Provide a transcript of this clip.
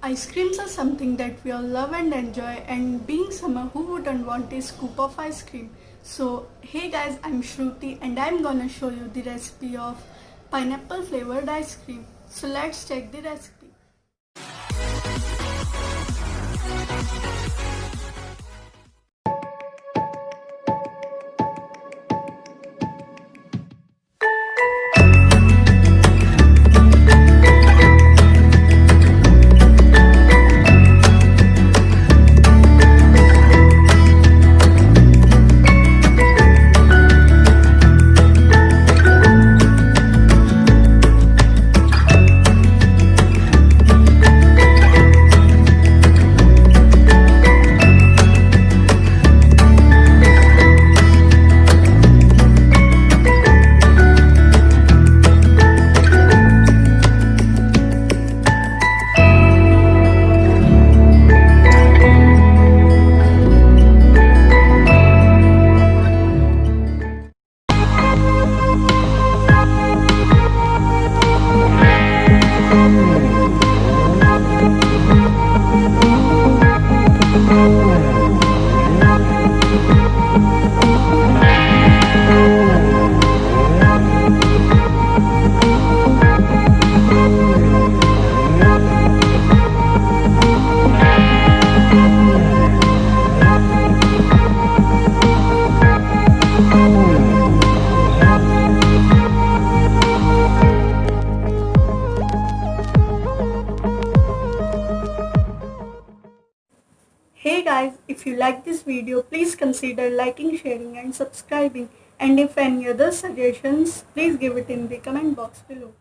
Ice creams are something that we all love and enjoy, and being summer, who wouldn't want a scoop of ice cream? So hey guys, I'm Shruti and I'm gonna show you the recipe of pineapple flavored ice cream. So let's check the recipe. Hey guys, if you like this video, please consider liking, sharing and subscribing. And if any other suggestions, please give it in the comment box below.